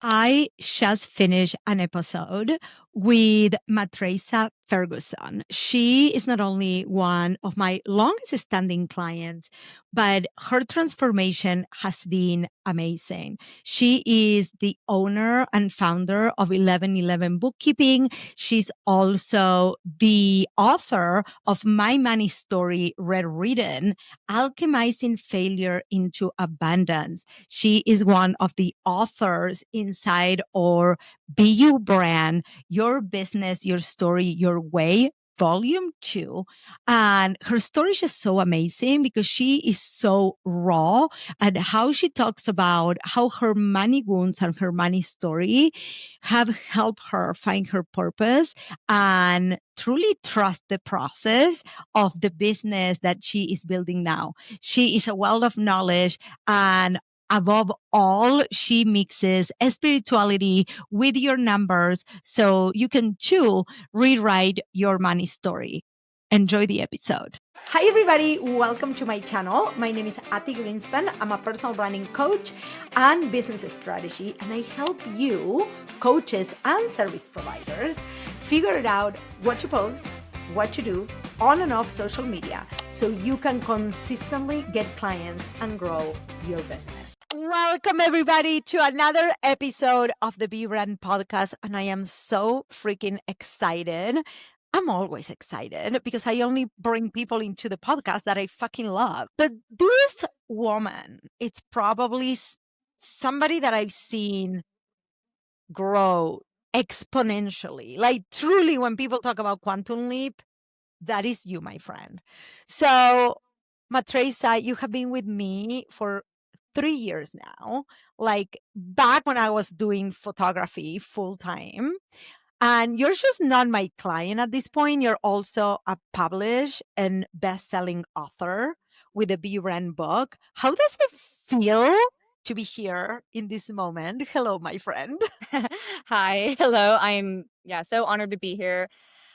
I just finished an episode with Matrasa Ferguson. She is not only one of my longest standing clients, but her transformation has been amazing. She is the owner and founder of 1111 Bookkeeping. She's also the author of My Money Story Read Written, Alchemizing Failure into Abundance. She is one of the authors inside our Be You brand, Your Business, Your Story, Your Way. Volume 2. And her story is just so amazing because she is so raw and how she talks about how her money wounds and her money story have helped her find her purpose and truly trust the process of the business that she is building now. She is a wealth of knowledge, and above all, she mixes spirituality with your numbers so you can too rewrite your money story. Enjoy the episode. Hi, everybody. Welcome to my channel. My name is Ati Greenspan. I'm a personal branding coach and business strategy, and I help you, coaches and service providers, figure it out what to post, what to do on and off social media so you can consistently get clients and grow your business. Welcome, everybody, to another episode of the Be Brand podcast. And I am so freaking excited. I'm always excited because I only bring people into the podcast that I fucking love. But this woman, it's probably somebody that I've seen grow exponentially. Like, truly, when people talk about quantum leap, that is you, my friend. So, Matrasa, you have been with me for 3 years now, like back when I was doing photography full time. And you're just not my client at this point. You're also a published and best-selling author with a Be Brand book. How does it feel to be here in this moment? Hello, my friend. Hi. Hello. I'm so honored to be here.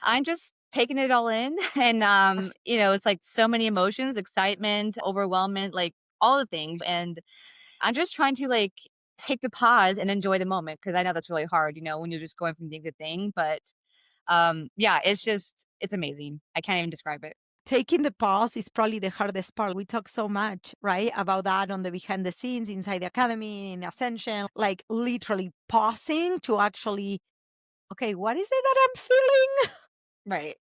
I'm just taking it all in and it's like so many emotions, excitement, overwhelmment, like all the things. And I'm just trying to like take the pause and enjoy the moment because I know that's really hard, when you're just going from thing to thing, but it's amazing. I can't even describe it. Taking the pause is probably the hardest part. We talk so much, right, about that on the behind the scenes, inside the academy, in Ascension, like literally pausing to actually, okay, what is it that I'm feeling? Right.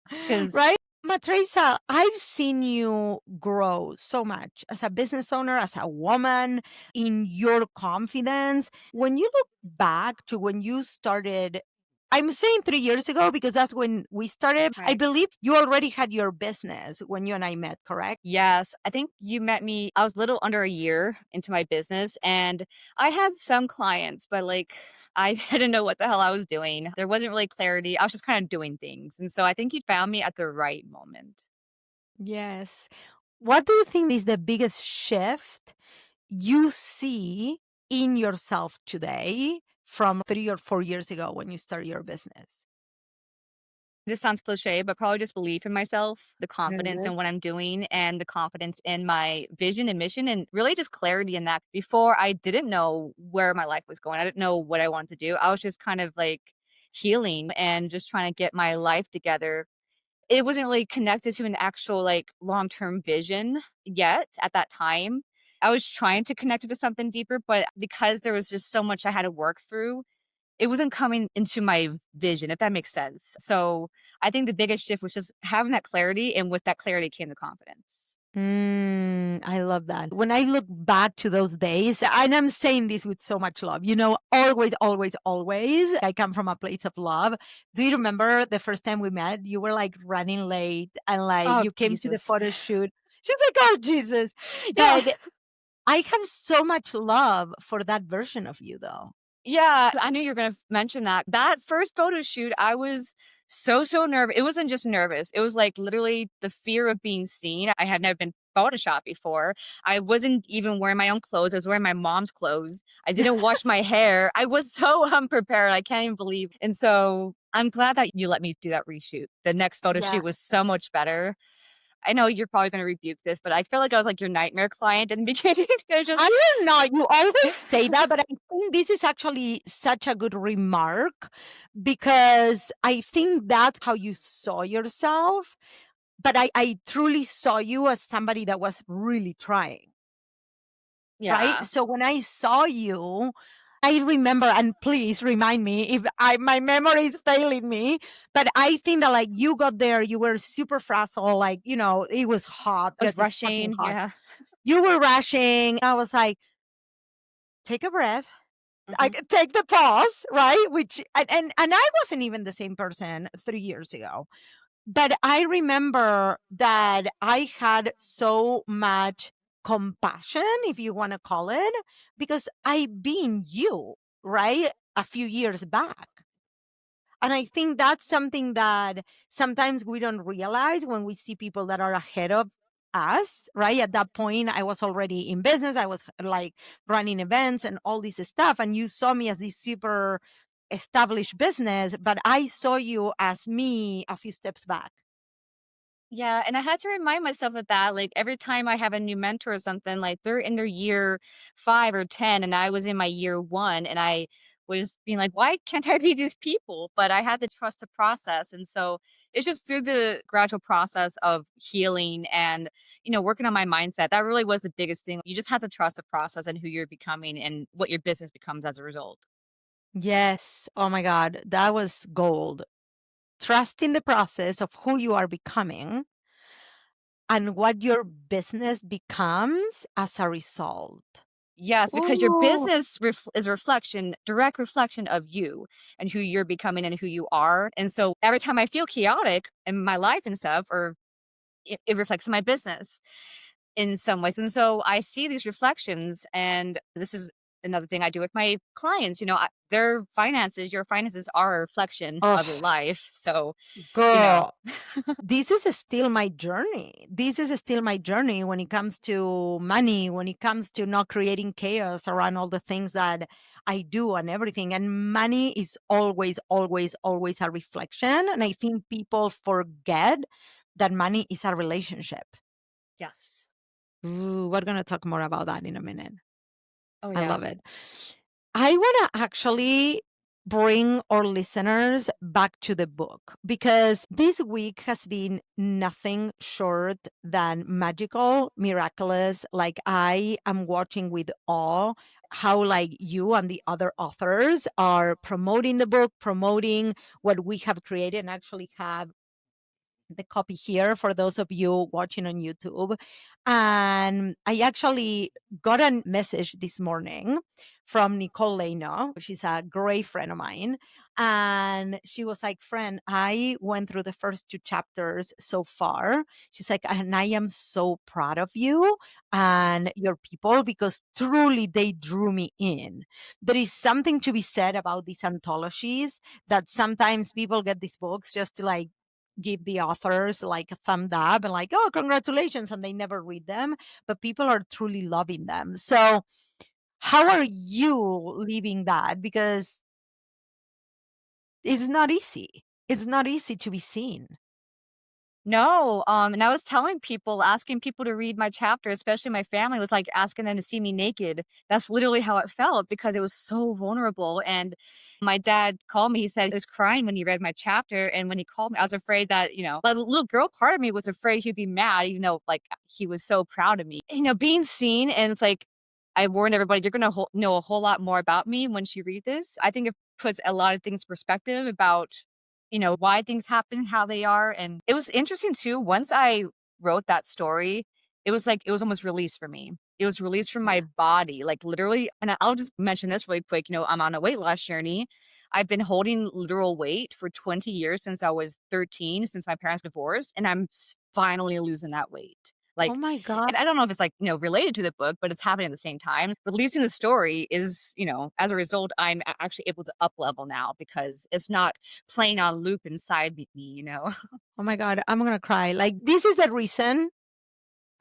Because Right? Matrisa, I've seen you grow so much as a business owner, as a woman, in your confidence. When you look back to when you started, I'm saying 3 years ago because that's when we started. I Right. believe you already had your business when you and I met, correct? Yes, I think you met me. I was a little under a year into my business and I had some clients, but like I didn't know what the hell I was doing. There wasn't really clarity. I was just kind of doing things. And so I think you found me at the right moment. Yes. What do you think is the biggest shift you see in yourself today from 3 or 4 years ago when you started your business? This sounds cliche, but probably just belief in myself, the confidence Mhm. in what I'm doing, and the confidence in my vision and mission, and really just clarity in that. Before, I didn't know where my life was going. I didn't know what I wanted to do. I was just kind of like healing and just trying to get my life together. It wasn't really connected to an actual like long-term vision yet at that time. I was trying to connect it to something deeper, but because there was just so much I had to work through, it wasn't coming into my vision, if that makes sense. So I think the biggest shift was just having that clarity, and with that clarity came the confidence. I love that. When I look back to those days, and I'm saying this with so much love, always, always, always, I come from a place of love. Do you remember the first time we met? You were like running late and like Oh, you came to the Jesus. photo shoot. She's like, oh, Jesus. Yeah. But I have so much love for that version of you, though. Yeah, I knew you were gonna mention that. That first photo shoot, I was so nervous. It wasn't just nervous. It was like literally the fear of being seen. I had never been photoshopped before. I wasn't even wearing my own clothes. I was wearing my mom's clothes. I didn't wash my hair. I was so unprepared. I can't even believe. And so I'm glad that you let me do that reshoot. The next photo Yeah. shoot was so much better. I know you're probably gonna rebuke this, but I feel like I was like your nightmare client in the beginning. It was just I don't know. You always say that, but I think this is actually such a good remark because I think that's how you saw yourself. But I truly saw you as somebody that was really trying, right? yeah, So when I saw you, I remember, and please remind me if my memory is failing me, but I think that like you got there, you were super frazzled, like, it was hot I was because it's fucking rushing, hot. yeah. You were rushing. I was like, take a breath. I Mhm. could take the pause, right? Which and I wasn't even the same person 3 years ago. But I remember that I had so much compassion, if you want to call it, because I been you, right? A few years back. And I think that's something that sometimes we don't realize when we see people that are ahead of us, right? At that point, I was already in business. I was like running events and all this stuff. And you saw me as this super established business, but I saw you as me a few steps back. Yeah, and I had to remind myself of that, like, every time I have a new mentor or something, like, they're in their year 5 or 10, and I was in my year 1, and I was being like, "Why can't I be these people?" But I had to trust the process, and so it's just through the gradual process of healing and, working on my mindset, that really was the biggest thing. You just have to trust the process and who you're becoming and what your business becomes as a result. Yes. Oh my God. That was gold. Trusting the process of who you are becoming and what your business becomes as a result. Yes, because your Ooh. business is a reflection, direct reflection of you and who you're becoming and who you are. And so every time I feel chaotic in my life and stuff, or it reflects in my business in some ways. And so I see these reflections, and this is another thing I do with my clients. Their finances, your finances are a reflection of your Oh, life. So, you know, girl. This is still my journey. This is still my journey when it comes to money, when it comes to not creating chaos around all the things that I do and everything. And money is always, always, always a reflection. And I think people forget that money is a relationship. yes. Ooh, we're going to talk more about that in a minute. Oh, I yeah. love it. I want to actually bring our listeners back to the book because this week has been nothing short than magical, miraculous. Like I am watching with awe how like you and the other authors are promoting the book, promoting what we have created and actually have the copy here for those of you watching on YouTube. And I actually got a message this morning from Nicole Leno. She's a great friend of mine. And she was like, Friend, I went through the first two chapters so far. She's like, and I am so proud of you and your people because truly they drew me in. There is something to be said about these anthologies that sometimes people get these books just to like give the authors like a thumb up and like, oh, congratulations, and they never read them. But people are truly loving them. So, how are you leaving that? Because it's not easy. It's not easy to be seen. No, and I was telling people, asking people to read my chapter, especially my family, was like asking them to see me naked. That's literally how it felt because it was so vulnerable. And my dad called me. He said he was crying when he read my chapter. And when he called me, I was afraid that, a little girl part of me was afraid he'd be mad, even though like he was so proud of me. Being seen, and it's like, I warned everybody, you're going to know a whole lot more about me once you read this. I think it puts a lot of things in perspective about why things happen how they are, and it was interesting too, once I wrote that story, it was like it was almost released for me. It was released from my Yeah. body, like, literally, and I'll just mention this really quick, I'm on a weight loss journey. I've been holding literal weight for 20 years since I was 13, since my parents divorced, and I'm finally losing that weight. Oh Like, my God. and I don't know if it's, like, related to the book, but it's happening at the same time. Releasing the story is, as a result, I'm actually able to up level now because it's not playing on loop inside me. Oh my God. I'm going to cry. Like, this is the reason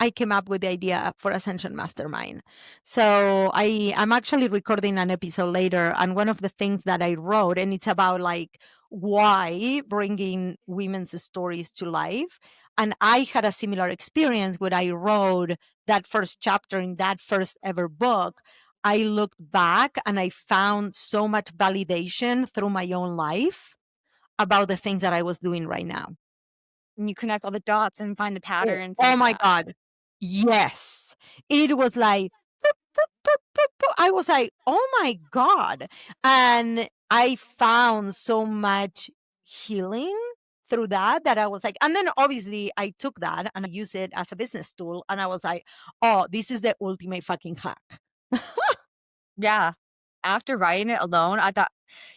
I came up with the idea for Ascension Mastermind. So I'm actually recording an episode later, and one of the things that I wrote, and it's about like why bringing women's stories to life. And I had a similar experience when I wrote that first chapter in that first ever book. I looked back and I found so much validation through my own life about the things that I was doing right now. And you connect all the dots and find the Oh, patterns oh and my yeah. God. Yes. It was like, boop, boop, boop, boop, boop. I was like, oh my God. And I found so much healing through that, that I was like, and then obviously I took that and I used it as a business tool. And I was like, oh, this is the ultimate fucking hack. Yeah. After writing it alone, I thought,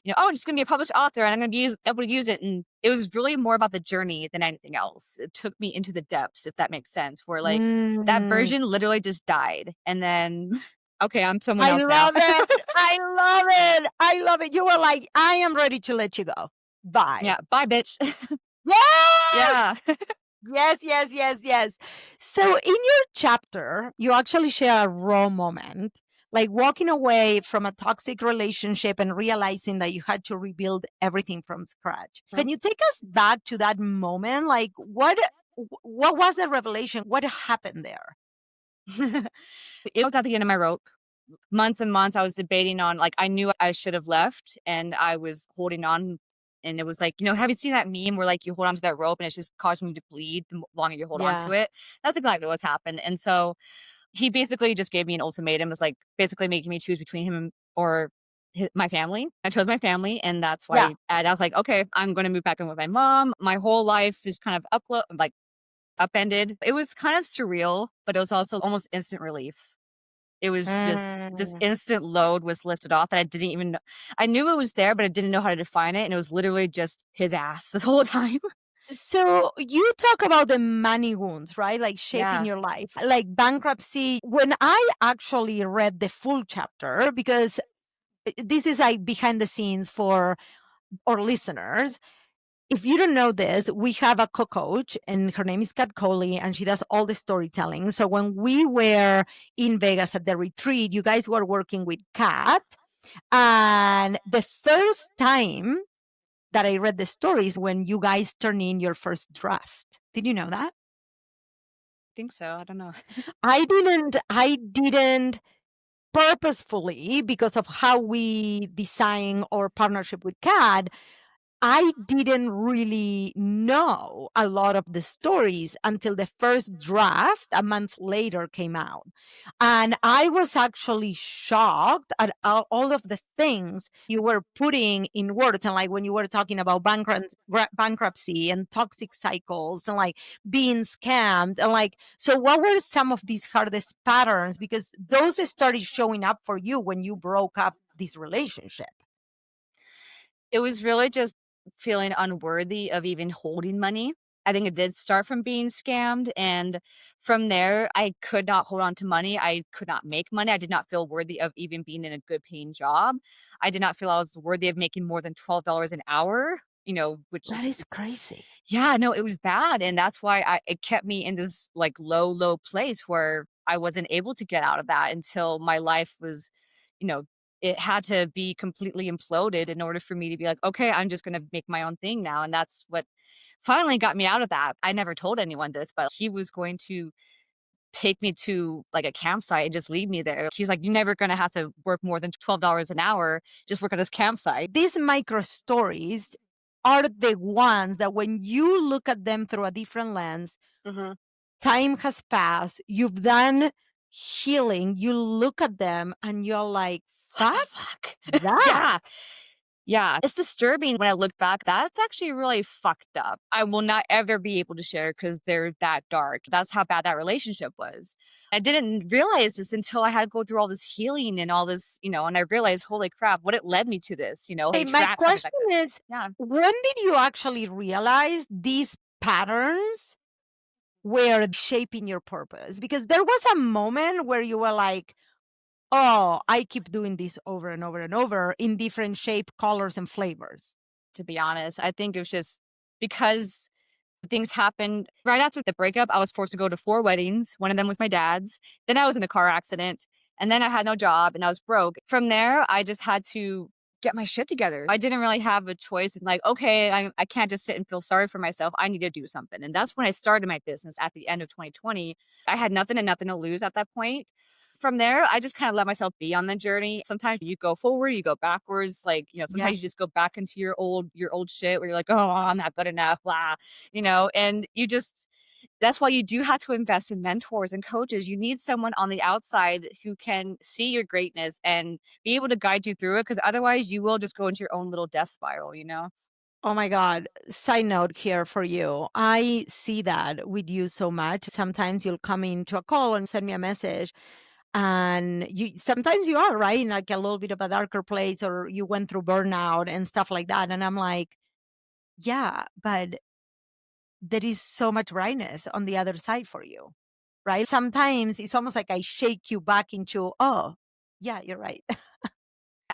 "Oh, I'm just gonna be a published author and I'm gonna be able to use it," and it was really more about the journey than anything else. It took me into the depths, if that makes sense, where, like, that Mm, version literally just died, and then, "Okay, I'm someone I else now." love it. I love it. I love it. You were like, I am ready to let you go. Bye. Yeah, "Bye, bitch." Yes. Yeah. Yes, yes, yes, yes. So in your chapter, you actually share a raw moment, like walking away from a toxic relationship and realizing that you had to rebuild everything from scratch. Can you take us back to that moment? Like what was the revelation? What happened there? It was at the end of my rope. Months and months, I was debating on like, I knew I should have left, and I was holding on, and it was like, have you seen that meme where, like, you hold on to that rope and it's just causing you to bleed the longer you hold on to Yeah. it? That's exactly what's happened, and so he basically just gave me an ultimatum. It was, like, basically making me choose between him or my family. I chose my family, and that's Yeah. why and I was like, "Okay, I'm gonna move back in with my mom." My whole life is kind of upended. It was kind of surreal, but it was also almost instant relief. It was just this Mm. instant load was lifted off that I didn't even know. I knew it was there, but I didn't know how to define it, and it was literally just his ass this whole time. So you talk about the money wounds, right? Like shaping Yeah, your life, like bankruptcy. When I actually read the full chapter, because this is like behind the scenes for our listeners. If you don't know this, we have a co-coach and her name is Kat Coley and she does all the storytelling. So when we were in Vegas at the retreat, you guys were working with Kat. And the first time that I read the stories when you guys turn in your first draft. Did you know that? I think so. I don't know. I didn't purposefully because of how we design our partnership with CAD. I didn't really know a lot of the stories until the first draft a month later came out. And I was actually shocked at all of the things you were putting in words. And like when you were talking about bankruptcy and toxic cycles and like being scammed. And like, so what were some of these hardest patterns? Because those started showing up for you when you broke up this relationship. It was really just feeling unworthy of even holding money. I think it did start from being scammed, and from there, I could not hold on to money. I could not make money. I did not feel worthy of even being in a good paying job. I did not feel I was worthy of making more than $12 an hour, which That is is crazy. yeah, no, it was bad, and that's why it kept me in this, like, low, low place where I wasn't able to get out of that until my life was, you know, it had to be completely imploded in order for me to be like, "Okay, I'm just gonna make my own thing now," and that's what finally got me out of that. I never told anyone this, but he was going to take me to, like, a campsite and just leave me there. He's like, "You're never gonna have to work more than $12 an hour, just work at this campsite." These micro stories are the ones that when you look at them through a different lens, Mhm. time has passed, you've done healing, you look at them and you're like, What the fuck fuck? that. Yeah. Yeah, it's disturbing when I look back. That's actually really fucked up. I will not ever be able to share because they're that dark. That's how bad that relationship was. I didn't realize this until I had to go through all this healing and all this, and I realized, holy crap, what it led me to this, Hey, my trap something question like this. is, Yeah. when did you actually realize these patterns were shaping your purpose? Because there was a moment where you were like, oh, I keep doing this over and over and over in different shape, colors, and flavors. To be honest, I think it was just because things happened right after the breakup. I was forced to go to 4 weddings. One of them was my dad's. Then I was in a car accident, and then I had no job and I was broke. From there, I just had to get my shit together. I didn't really have a choice and like, okay, I can't just sit and feel sorry for myself. I need to do something. And that's when I started my business at the end of 2020. I had nothing and nothing to lose at that point. From there, I just kind of let myself be on the journey. Sometimes you go forward, you go backwards. Like, Yeah. sometimes you just go back into your old shit where you're like, oh, I'm not good enough, blah, and that's why you do have to invest in mentors and coaches. You need someone on the outside who can see your greatness and be able to guide you through it, because otherwise you will just go into your own little death spiral. Oh my God. Side note here for you. I see that with you so much. Sometimes you'll come into a call and send me a message. And sometimes you are right in like a little bit of a darker place, or you went through burnout and stuff like that. And I'm like, yeah, but there is so much brightness on the other side for you, right? Sometimes it's almost like I shake you back into, oh, yeah, you're right.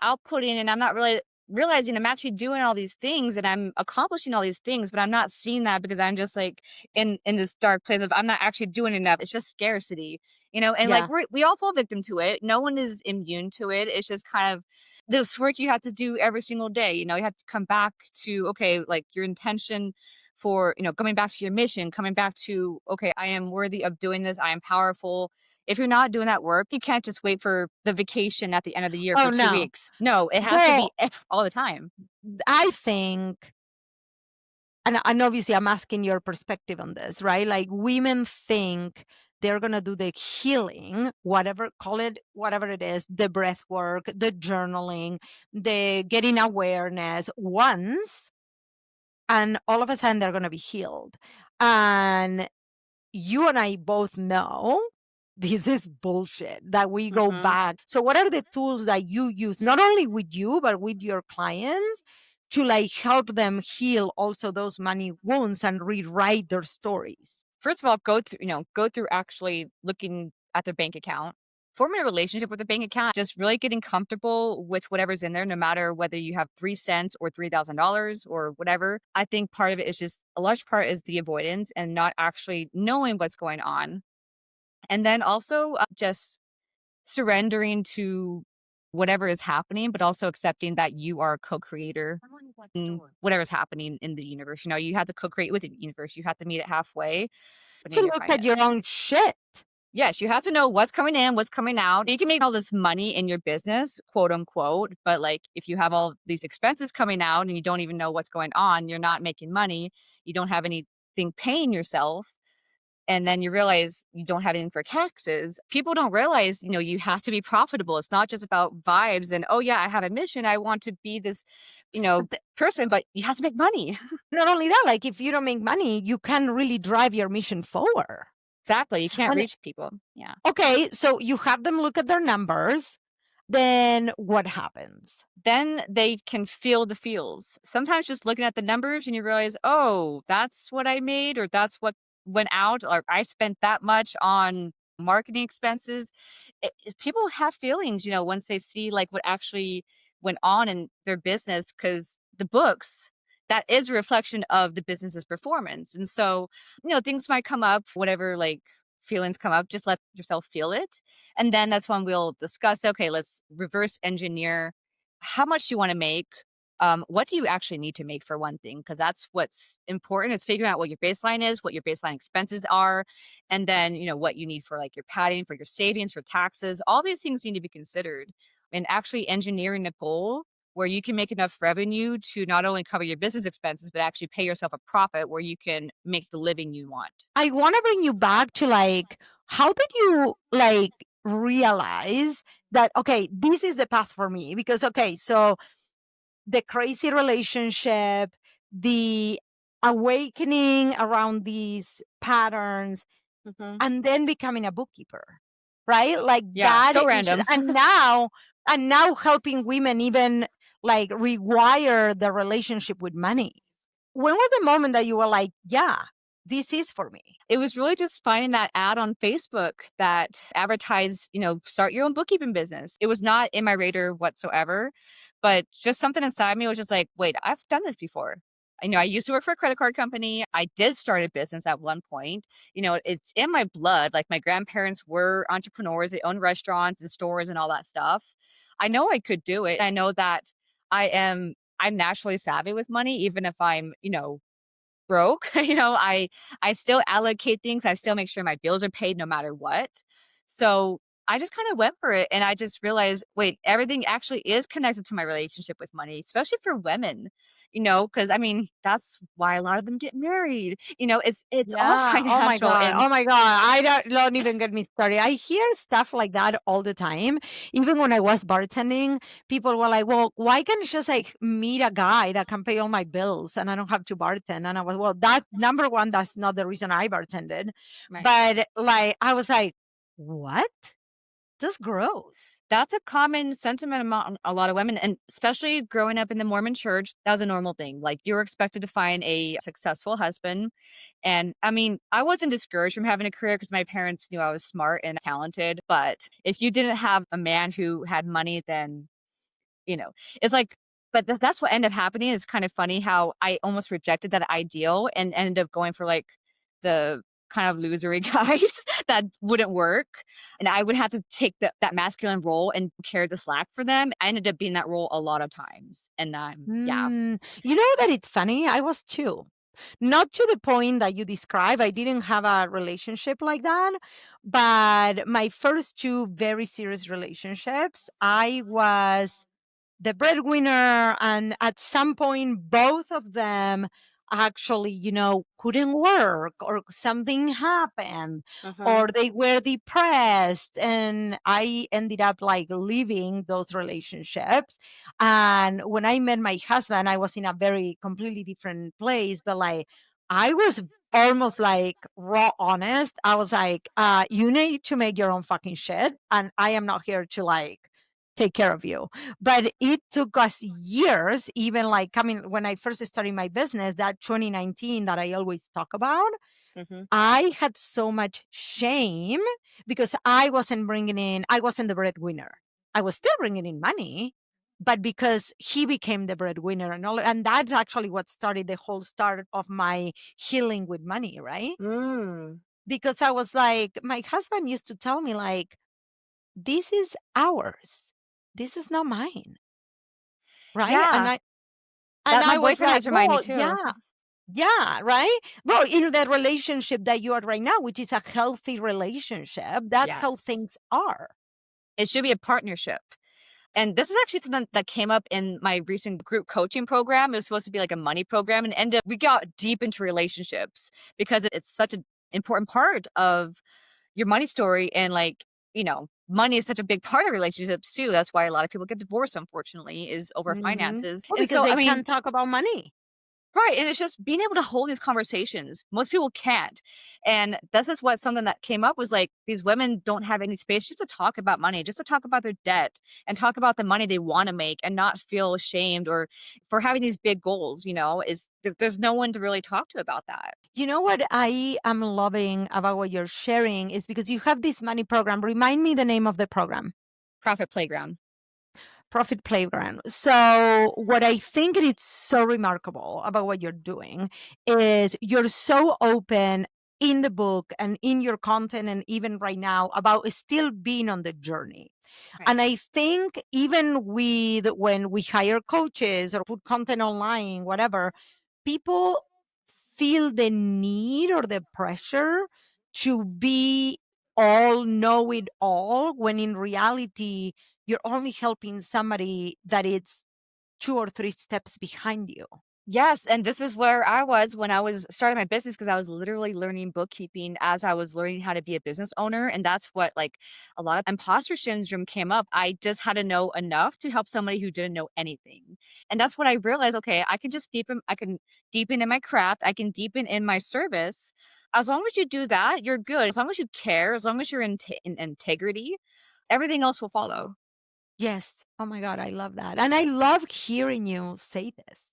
Outputting, and I'm not really realizing I'm actually doing all these things and I'm accomplishing all these things, but I'm not seeing that because I'm just like in this dark place of I'm not actually doing enough. It's just scarcity, and like Yeah. we all fall victim to it. No one is immune to it. It's just kind of this work you have to do every single day. You have to come back to, okay, like your intention for, coming back to your mission, coming back to, okay, I am worthy of doing this. I am powerful. If you're not doing that work, you can't just wait for the vacation at the end of the year Oh, for 2 no. weeks. No, it has to be Well, all the time. I think, and obviously I'm asking your perspective on this, right? Like women think they're going to do the healing, whatever, call it whatever it is, the breath work, the journaling, the getting awareness once, and all of a sudden they're going to be healed. And you and I both know this is bullshit, that we go Mhm. back. So, what are the tools that you use, not only with you, but with your clients to like help them heal also those money wounds and rewrite their stories? First of all, go through actually looking at their bank account. Form a relationship with the bank account, just really getting comfortable with whatever's in there, no matter whether you have 3 cents or $3,000 or whatever. I think part of it is just a large part is the avoidance and not actually knowing what's going on. And then also, just surrendering to whatever is happening, but also accepting that you are a co-creator in whatever's happening in the universe. You have to co-create with the universe. You have to meet it halfway, but To in your look at your own kindness. shit. Yes, you have to know what's coming in, what's coming out. You can make all this money in your business, quote unquote, but like if you have all these expenses coming out and you don't even know what's going on, you're not making money, you don't have anything paying yourself, and then you realize you don't have anything for taxes. People don't realize, you have to be profitable. It's not just about vibes and, oh yeah, I have a mission. I want to be this, But person, but you have to make money. not only that, like if you don't make money, you can really drive your mission forward. Exactly. You can't And reach people. Yeah. okay, so you have them look at their numbers, then what happens? Then they can feel the feels. Sometimes just looking at the numbers and you realize, oh, that's what I made, or that's what went out, or I spent that much on marketing expenses. People have feelings, once they see like what actually went on in their business, because the books, that is a reflection of the business's performance. And so, things might come up, whatever like feelings come up, just let yourself feel it. And then that's when we'll discuss, okay, let's reverse engineer how much you want to make. What do you actually need to make for one thing? Because that's what's important, is figuring out what your baseline is, what your baseline expenses are, and then, what you need for like your padding, for your savings, for taxes. All these things need to be considered, and actually engineering a goal where you can make enough revenue to not only cover your business expenses, but actually pay yourself a profit where you can make the living you want. I want to bring you back to like, how did you like realize that, okay, this is the path for me? Because, okay, so the crazy relationship, the awakening around these patterns, Mhm. and then becoming a bookkeeper, right? Like Yeah, that so is just, random. and now helping women even like rewire the relationship with money. When was the moment that you were like, yeah, this is for me? It was really just finding that ad on Facebook that advertised, start your own bookkeeping business. It was not in my radar whatsoever, but just something inside me was just like, wait, I've done this before. I used to work for a credit card company. I did start a business at one point. It's in my blood. Like my grandparents were entrepreneurs. They owned restaurants and stores and all that stuff. I know I could do it. I know that I'm naturally savvy with money, even if I'm, broke. I still allocate things. I still make sure my bills are paid no matter what. So I just kind of went for it and I just realized, wait, everything actually is connected to my relationship with money, especially for women, because I mean, that's why a lot of them get married. It's all Yeah. Oh my financial God. and Oh my God. I don't even get me started. I hear stuff like that all the time. Even when I was bartending, people were like, well, why can't you just like meet a guy that can pay all my bills and I don't have to bartend? And I was, well, that number one, that's not the reason I bartended. right. But like, I was like, what? That's gross. That's a common sentiment among a lot of women, and especially growing up in the Mormon church, that was a normal thing. Like, you were expected to find a successful husband, and, I mean, I wasn't discouraged from having a career because my parents knew I was smart and talented, but if you didn't have a man who had money, then you know, it's like but that's what ended up happening. Is kind of funny how I almost rejected that ideal and ended up going for, like, the kind of losery guys that wouldn't work, and I would have to take that masculine role and carry the slack for them. I ended up being that role a lot of times, and, yeah. You know that it's funny? I was too. Not to the point that you describe. I didn't have a relationship like that. But my first two very serious relationships, I was the breadwinner, and at some point both of them actually couldn't work, or something happened, Mhm. or they were depressed, and I ended up like leaving those relationships. And when I met my husband, I was in a very completely different place, but like I was almost like raw honest. I was like, you need to make your own fucking shit, and I am not here to like take care of you. But it took us years, even like coming when I first started my business, that 2019 that I always talk about. Mhm. I had so much shame because I wasn't the breadwinner. I was still bringing in money, but because he became the breadwinner and all, and that's actually what started the whole start of my healing with money, right? Mm. Because I was like, my husband used to tell me, like, this is ours. This is not mine. Right? And Yeah. and That my I was boyfriend like, has to remind me "Well, too. yeah, yeah, right?" Well, in the relationship that you are right now, which is a healthy relationship, that's how Yes. things are. It should be a partnership. And this is actually something that came up in my recent group coaching program. It was supposed to be like a money program and ended up we got deep into relationships because it's such an important part of your money story and like, money is such a big part of relationships too. That's why a lot of people get divorced, unfortunately, is over Mhm. finances. Well, And because so, I they mean, can't talk about money. right, and it's just being able to hold these conversations. Most people can't. And this is what something that came up was like these women don't have any space just to talk about money, just to talk about their debt and talk about the money they want to make and not feel ashamed or for having these big goals, there's no one to really talk to about that. You know what I am loving about what you're sharing is because you have this money program. Remind me the name of the program. Profit playground. Profit Playground. So, what I think is so remarkable about what you're doing is you're so open in the book and in your content, and even right now, about still being on the journey. Right. And I think even with when we hire coaches or put content online, whatever, people feel the need or the pressure to be all know it all, when in reality you're only helping somebody that it's two or three steps behind you. Yes, and this is where I was when I was starting my business because I was literally learning bookkeeping as I was learning how to be a business owner, and that's what, like, a lot of imposter syndrome came up. I just had to know enough to help somebody who didn't know anything, and that's what I realized, okay, I can deepen in my craft, I can deepen in my service. As long as you do that, you're good. As long as you care, as long as you're in integrity, everything else will follow. Yes. Oh my God, I love that. And I love hearing you say this.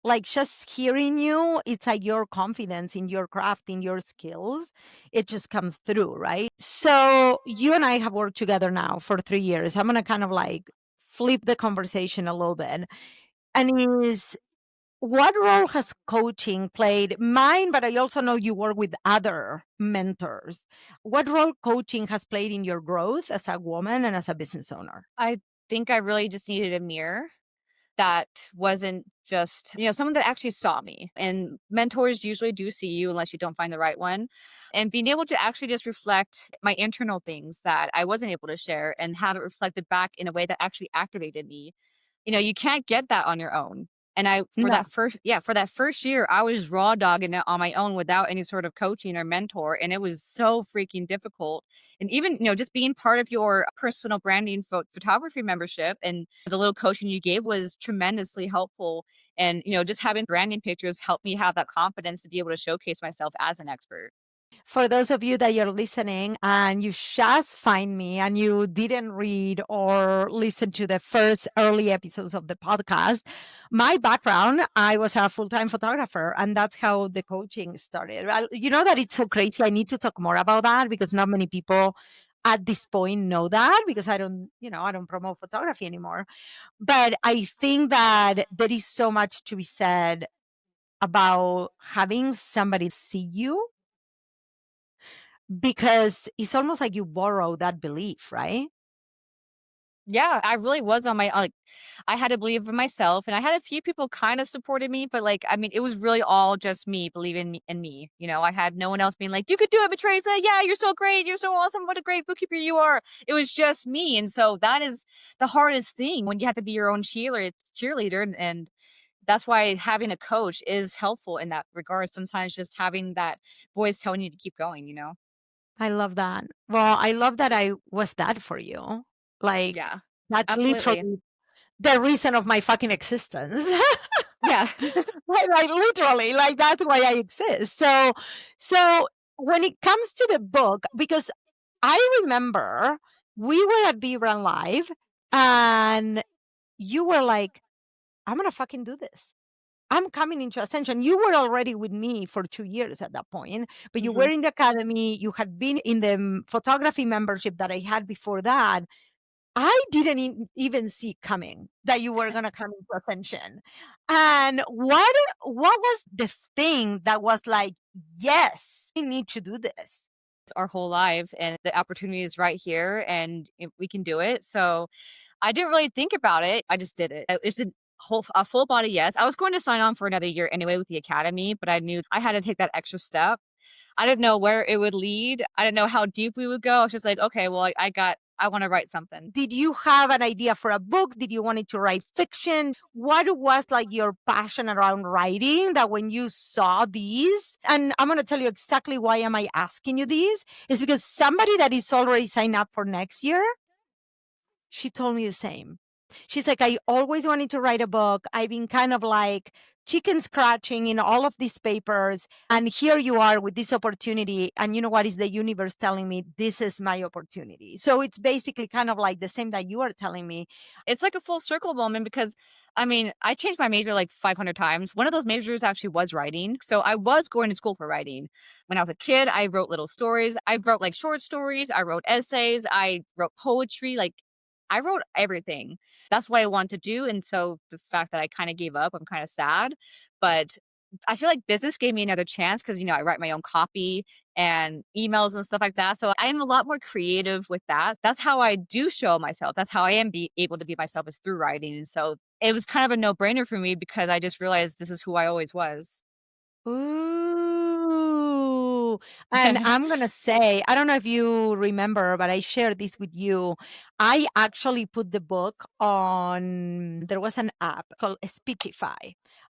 Like, just hearing you, it's like your confidence in your craft, in your skills, it just comes through, right? So, you and I have worked together now for 3 years. I'm going to kind of like flip the conversation a little bit. And is what role has coaching played? Mine, but I also know you work with other mentors. What role coaching has played in your growth as a woman and as a business owner? I think I really just needed a mirror. that wasn't just, someone that actually saw me. And mentors usually do see you unless you don't find the right one. And being able to actually just reflect my internal things that I wasn't able to share and have it reflected back in a way that actually activated me. You can't get that on your own. And No. for that first year, I was raw dogging it on my own without any sort of coaching or mentor. And it was so freaking difficult. And even, just being part of your personal branding photography membership and the little coaching you gave was tremendously helpful. And, just having branding pictures helped me have that confidence to be able to showcase myself as an expert. For those of you that you're listening and you just find me and you didn't read or listen to the first early episodes of the podcast, my background, I was a full time photographer, and that's how the coaching started. You know that it's so crazy. I need to talk more about that because not many people at this point know that because I don't promote photography anymore. But I think that there is so much to be said about having somebody see you because it's almost like you borrow that belief, right? Yeah, I really was on my like I had to believe in myself, and I had a few people kind of supported me, but like I mean, it was really all just me believing in me. I had no one else being like, "You could do it, Matrasa. Yeah, you're so great. You're so awesome. What a great bookkeeper you are." It was just me, and so that is the hardest thing when you have to be your own cheerleader, and that's why having a coach is helpful in that regard. Sometimes just having that voice telling you to keep going. I love that. Well, I love that I was that for you. Like, Yeah, that's absolutely. literally the reason of my fucking existence. Yeah. Like literally, like that's why I exist. So when it comes to the book, because I remember we were at Be Run Live and you were like, I'm gonna fucking do this. I'm coming into Ascension. You were already with me for 2 years at that point, but you were Mhm. in the academy. You had been in the photography membership that I had before that. I didn't even see coming that you were gonna come into Ascension. And what was the thing that was like, yes, I need to do this? Our whole life and the opportunity is right here and we can do it. So I didn't really think about it. I just did it. It's a full body yes. I was going to sign on for another year anyway with the academy, but I knew I had to take that extra step. I didn't know where it would lead. I didn't know how deep we would go. I was just like, okay, well, I want to write something. Did you have an idea for a book? Did you wanted to write fiction? What was like your passion around writing that when you saw these? And I'm going to tell you exactly why am I asking you these is because somebody that is already signed up for next year, she told me the same. She's like, I always wanted to write a book. I've been kind of like chicken scratching in all of these papers. And here you are with this opportunity. And you know what is the universe telling me? This is my opportunity. So it's basically kind of like the same that you are telling me. It's like a full circle moment because I mean, I changed my major like 500 times. One of those majors actually was writing. So I was going to school for writing. When I was a kid, I wrote little stories. I wrote like short stories. I wrote essays. I wrote poetry. Like I wrote everything. That's what I wanted to do. And so the fact that I kind of gave up, I'm kind of sad. But I feel like business gave me another chance because, I write my own copy and emails and stuff like that. So I am a lot more creative with that. That's how I do show myself. That's how I am able to be myself is through writing. And so it was kind of a no brainer for me because I just realized this is who I always was. Ooh. And I'm going to say, I don't know if you remember, but I shared this with you. I actually put the book on, there was an app called Speechify.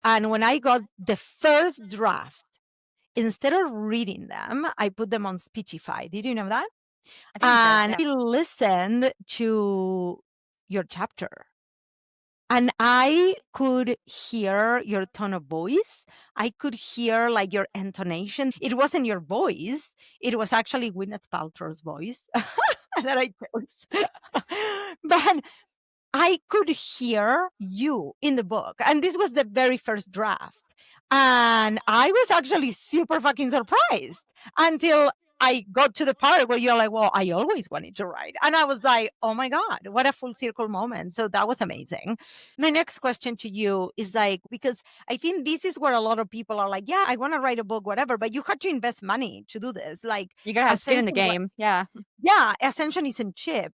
And when I got the first draft, instead of reading them, I put them on Speechify. Did you know that? I think I did. And Yeah. I listened to your chapter. And I could hear your tone of voice. I could hear like your intonation. It wasn't your voice. It was actually Gwyneth Paltrow's voice that I chose. But I could hear you in the book. And this was the very first draft. And I was actually super fucking surprised until I got to the part where you're like, well, I always wanted to write. And I was like, oh my God, what a full circle moment. So that was amazing. My next question to you is like, because I think this is where a lot of people are like, yeah, I want to write a book, whatever, but you had to invest money to do this. Like, You gotta have skin in the Ascension game. Yeah. yeah, Ascension isn't cheap,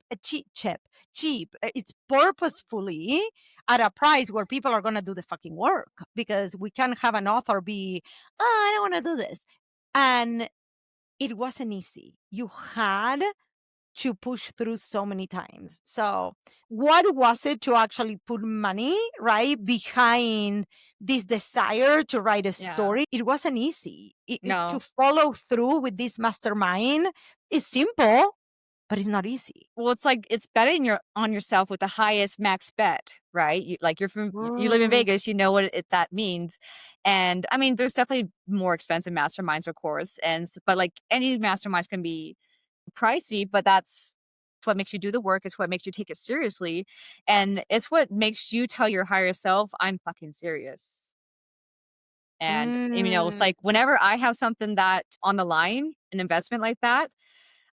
cheap. It's purposefully at a price where people are going to do the fucking work, because we can't have an author be, oh, I don't want to do this. And it wasn't easy. You had to push through so many times. So, what was it to actually put money, right, behind this desire to write a Yeah. story? It wasn't easy. To No. follow through with this mastermind is simple, but it's not easy. Well, it's like it's betting on yourself with the highest max bet, right? You live in Mm. Vegas, you know what that means. And I mean, there's definitely more expensive masterminds, of course, but like any masterminds can be pricey, but that's what makes you do the work. It's what makes you take it seriously, and it's what makes you tell your higher self, "I'm fucking serious." And it's Mm. like whenever I have something that on the line, an investment like that,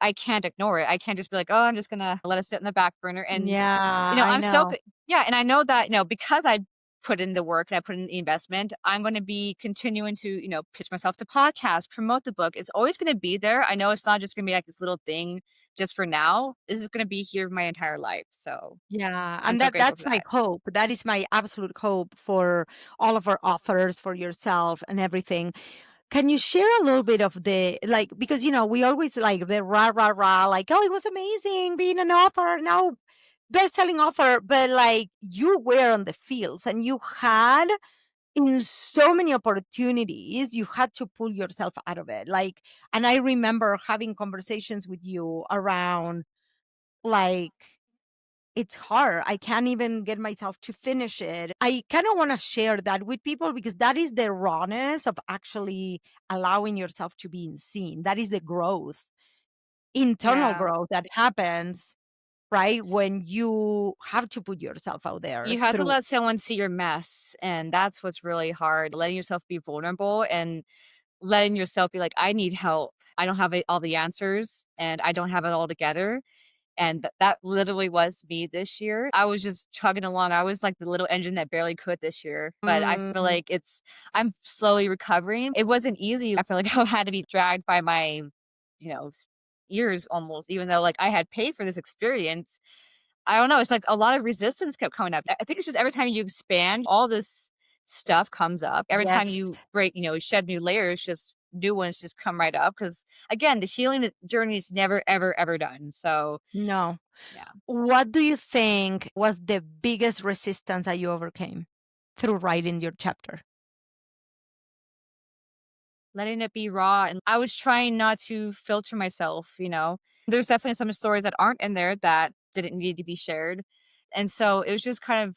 I can't ignore it. I can't just be like, "Oh, I'm just gonna let it sit in the back burner." And, Yeah, I I'm so know. g yeah, and I know that, because I put in the work and I put in the investment, I'm gonna be continuing to, pitch myself to podcasts, promote the book. It's always gonna be there. I know it's not just gonna be like this little thing just for now. This is gonna be here my entire life, so Yeah, I'm and so grateful that's for my that. hope. That is my absolute hope for all of our authors, for yourself and everything. Can you share a little bit of the, like, because we always like the rah rah rah, like, oh, it was amazing being an author, now best-selling author, but like you were on the fields and you had in so many opportunities, you had to pull yourself out of it. Like, and I remember having conversations with you around, like, it's hard. I can't even get myself to finish it. I kind of want to share that with people because that is the rawness of actually allowing yourself to be seen. That is the growth, internal Yeah. growth that happens, right? When you have to put yourself out there You have to through. let someone see your mess, and that's what's really hard, letting yourself be vulnerable and letting yourself be like, "I need help. I don't have all the answers, and I don't have it all together." And that literally was me this year. I was just chugging along. I was like the little engine that barely could this year, but I feel Mm, like I'm slowly recovering. It wasn't easy. I feel like I had to be dragged by my, ears almost, even though like I had paid for this experience. I don't know. It's like a lot of resistance kept coming up. I think it's just every time you expand, all this stuff comes up. Every time yes. you shed new layers, just new ones just come right up. Because again, the healing journey is never, ever, ever done. So, No. yeah. What do you think was the biggest resistance that you overcame through writing your chapter? Letting it be raw, and I was trying not to filter myself. There's definitely some stories that aren't in there that didn't need to be shared, and so it was just kind of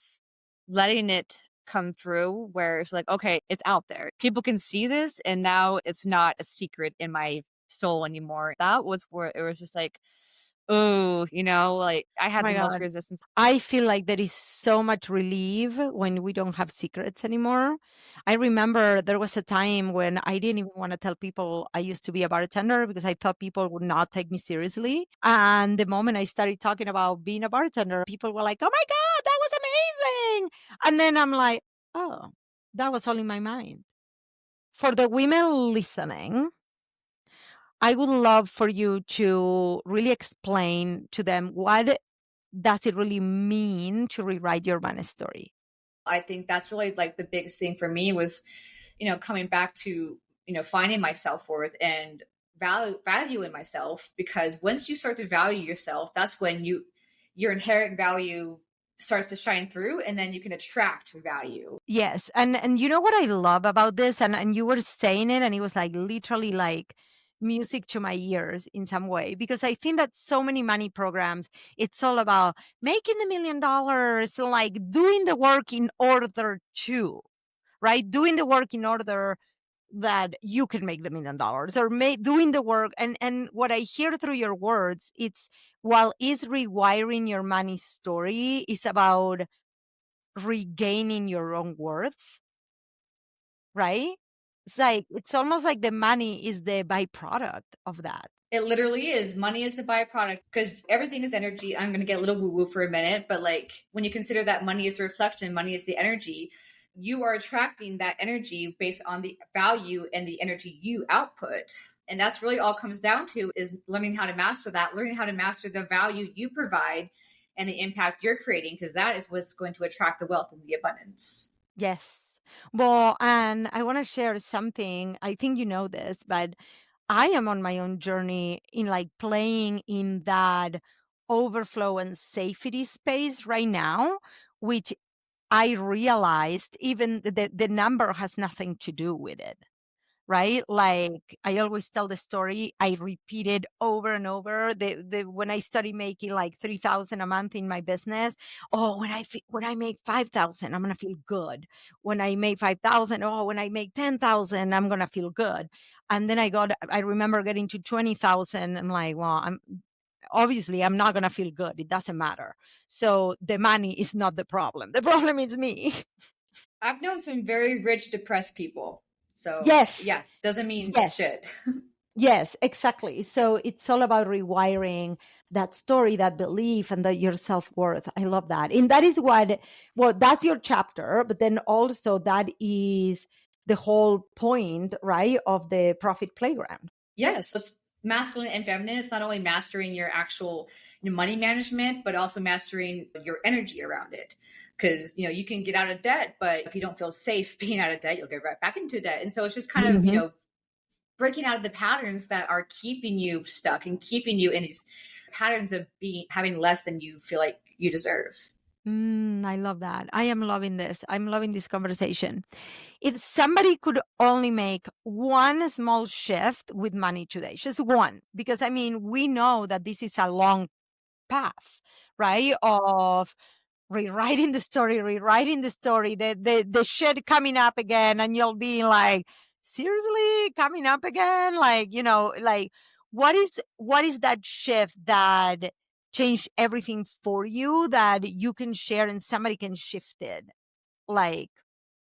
letting it come through where it's like, "Okay, it's out there. People can see this, and now it's not a secret in my soul anymore." That was where it was just like, oh, like, I Oh had my the most God. resistance. I feel like there is so much relief when we don't have secrets anymore. I remember there was a time when I didn't even want to tell people I used to be a bartender because I thought people would not take me seriously. And the moment I started talking about being a bartender, people were like, oh my God, that was amazing. And then I'm like, oh, that was all in my mind. For the women listening, I would love for you to really explain to them what does it really mean to rewrite your man story? I think that's really like the biggest thing for me was, coming back to, finding my self-worth and valuing myself, because once you start to value yourself, that's when your inherent value starts to shine through, and then you can attract value. Yes, and you know what I love about this, and you were saying it, and it was like literally like music to my ears in some way, because I think that so many money programs, it's all about making the $1 million, like doing the work in order to, right, doing the work in order that you can make the $1 million, or doing the work. And what I hear through your words, it's, while is rewiring your money story is about regaining your own worth, right? It's like, it's almost like the money is the byproduct of that. It literally is. Money is the byproduct because everything is energy. I'm going to get a little woo woo for a minute, but like when you consider that money is a reflection, money is the energy, you are attracting that energy based on the value and the energy you output. And that's really all it comes down to is learning how to master that, learning how to master the value you provide and the impact you're creating, because that is what's going to attract the wealth and the abundance. Yes. Well, and I want to share something. I think you know this, but I am on my own journey in like playing in that overflow and safety space right now, which I realized even the number has nothing to do with it. Right? Like I always tell the story, I repeat it over and over. The when I started making like 3,000 a month in my business, oh, when I make 5,000, I'm gonna feel good. When I make 5,000, oh, when I make 10,000, I'm gonna feel good. And then I remember getting to 20,000. I'm like, well, I'm not gonna feel good. It doesn't matter. So the money is not the problem. The problem is me. I've known some very rich, depressed people. So, Yes. yeah, doesn't mean it Yes. should. Yes, exactly. So it's all about rewiring that story, that belief, and that your self worth. I love that. And that is well, that's your chapter, but then also that is the whole point, right, of the Profit Playground. Yes, it's masculine and feminine. It's not only mastering your actual money management, but also mastering your energy around it. Because you can get out of debt, but if you don't feel safe being out of debt, you'll get right back into debt. And so it's just kind of Mhm. breaking out of the patterns that are keeping you stuck and keeping you in these patterns of being having less than you feel like you deserve. I love that. I am loving this. I'm loving this conversation. If somebody could only make one small shift with money today, just one, because I mean, we know that this is a long path, right? Of rewriting the story, the shit coming up again, and you'll be like, seriously, coming up again? Like, like what is that shift that changed everything for you that you can share and somebody can shift it? Like,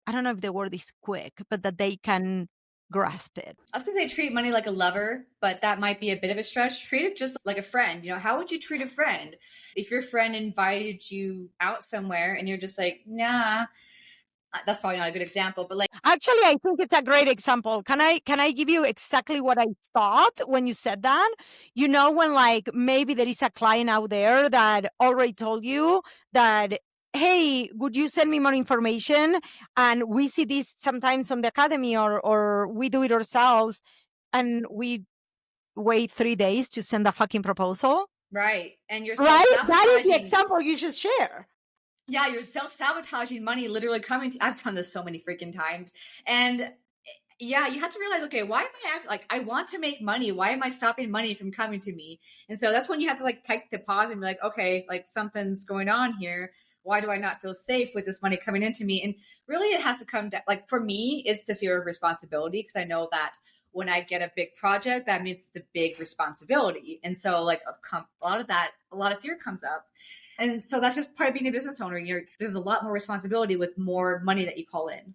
I don't know if the word is quick, but that they can grasp it. I was gonna say treat money like a lover, but that might be a bit of a stretch. Treat it just like a friend. How would you treat a friend if your friend invited you out somewhere and you're just like, nah? That's probably not a good example, but like, Actually, I think it's a great example. Can I give you exactly what I thought when you said that? When like maybe there is a client out there that already told you that, hey, would you send me more information? And we see this sometimes on the academy, or we do it ourselves, and we wait 3 days to send a fucking proposal. right, and you're self Right? That is the sabotaging. example you should share. Yeah, you're self sabotaging money literally coming to. I've done this so many freaking times, and yeah, you have to realize, okay, why am I like I want to make money? Why am I stopping money from coming to me? And so that's when you have to like take the pause and be like, okay, like something's going on here. Why do I not feel safe with this money coming into me? And really, it has to come down. Like for me, it's the fear of responsibility because I know that when I get a big project, that means it's a big responsibility. And so, like a lot of fear comes up. And so that's just part of being a business owner. There's a lot more responsibility with more money that you call in.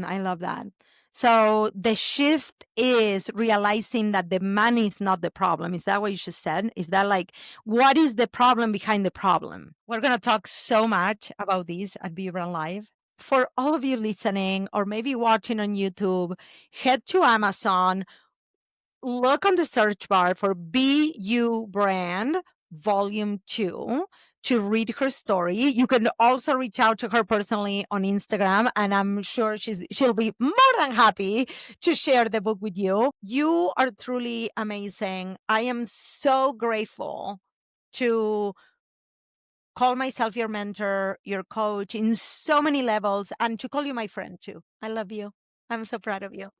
I love that. So the shift is realizing that the money is not the problem. Is that what you just said? Is that like, what is the problem behind the problem? We're going to talk so much about this at Be Brand Live. For all of you listening or maybe watching on YouTube, head to Amazon, look on the search bar for Be You Brand Volume 2 to read her story. You can also reach out to her personally on Instagram, and I'm sure she'll be more than happy to share the book with you. You are truly amazing. I am so grateful to call myself your mentor, your coach in so many levels, and to call you my friend too. I love you. I'm so proud of you.